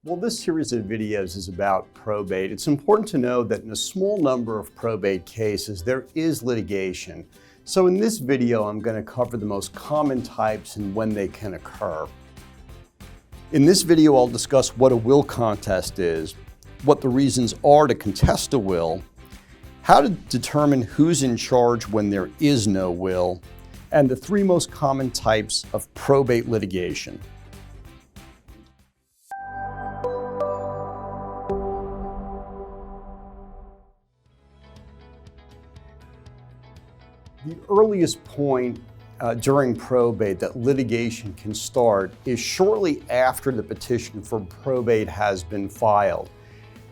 While this series of videos is about probate, it's important to know that in a small number of probate cases, there is litigation. So in this video, I'm going to cover the most common types and when they can occur. In this video, I'll discuss what a will contest is, what the reasons are to contest a will, how to determine who's in charge when there is no will, and the three most common types of probate litigation. The earliest point during probate that litigation can start is shortly after the petition for probate has been filed.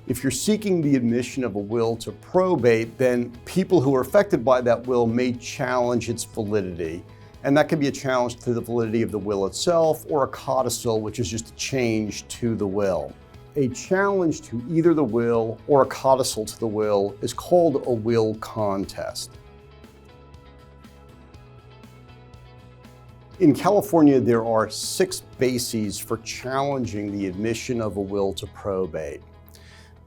If you're seeking the admission of a will to probate, then people who are affected by that will may challenge its validity. And that could be a challenge to the validity of the will itself or a codicil, which is just a change to the will. A challenge to either the will or a codicil to the will is called a will contest. In California, there are 6 bases for challenging the admission of a will to probate.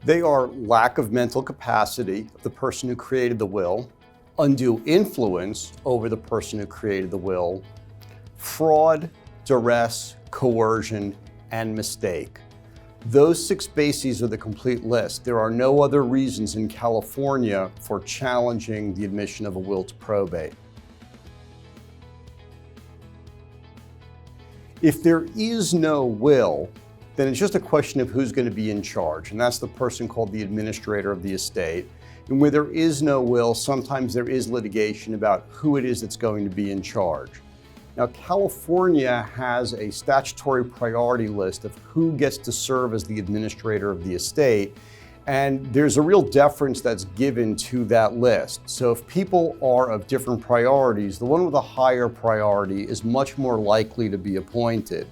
They are lack of mental capacity of the person who created the will, undue influence over the person who created the will, fraud, duress, coercion, and mistake. Those 6 bases are the complete list. There are no other reasons in California for challenging the admission of a will to probate. If there is no will, then it's just a question of who's going to be in charge, and that's the person called the administrator of the estate. And where there is no will, sometimes there is litigation about who it is that's going to be in charge. Now, California has a statutory priority list of who gets to serve as the administrator of the estate, and there's a real deference that's given to that list. So if people are of different priorities, the one with a higher priority is much more likely to be appointed.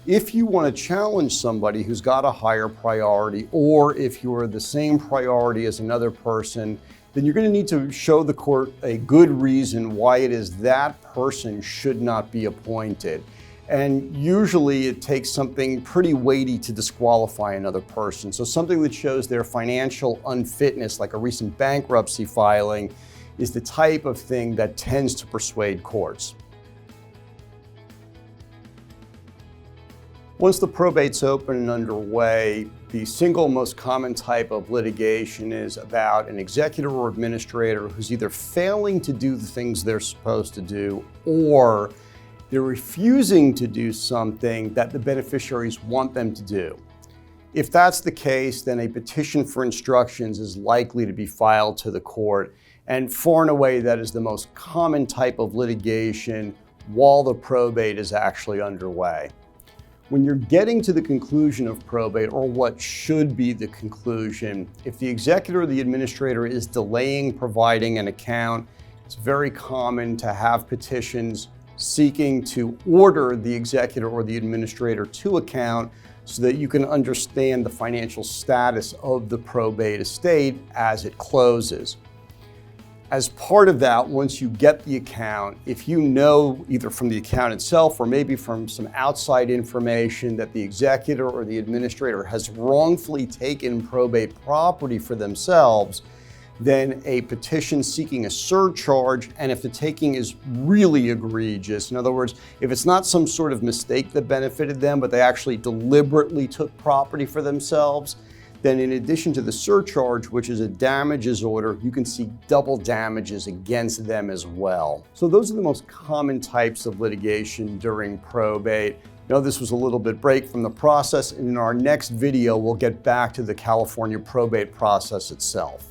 If you want to challenge somebody who's got a higher priority, or if you're the same priority as another person, then you're going to need to show the court a good reason why it is that person should not be appointed. And usually it takes something pretty weighty to disqualify another person. So something that shows their financial unfitness, like a recent bankruptcy filing, is the type of thing that tends to persuade courts. Once the probate's open and underway, the single most common type of litigation is about an executor or administrator who's either failing to do the things they're supposed to do, or they're refusing to do something that the beneficiaries want them to do. If that's the case, then a petition for instructions is likely to be filed to the court, and far and away that is the most common type of litigation while the probate is actually underway. When you're getting to the conclusion of probate, or what should be the conclusion, if the executor or the administrator is delaying providing an account, it's very common to have petitions seeking to order the executor or the administrator to account so that you can understand the financial status of the probate estate as it closes. As part of that, once you get the account, if you know either from the account itself or maybe from some outside information that the executor or the administrator has wrongfully taken probate property for themselves, then a petition seeking a surcharge, and if the taking is really egregious, in other words, if it's not some sort of mistake that benefited them, but they actually deliberately took property for themselves, then in addition to the surcharge, which is a damages order, you can seek double damages against them as well. So those are the most common types of litigation during probate. I know this was a little bit break from the process, and in our next video, we'll get back to the California probate process itself.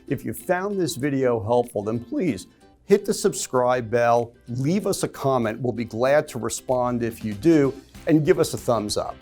If you found this video helpful, then please hit the subscribe bell, leave us a comment. We'll be glad to respond if you do, and give us a thumbs up.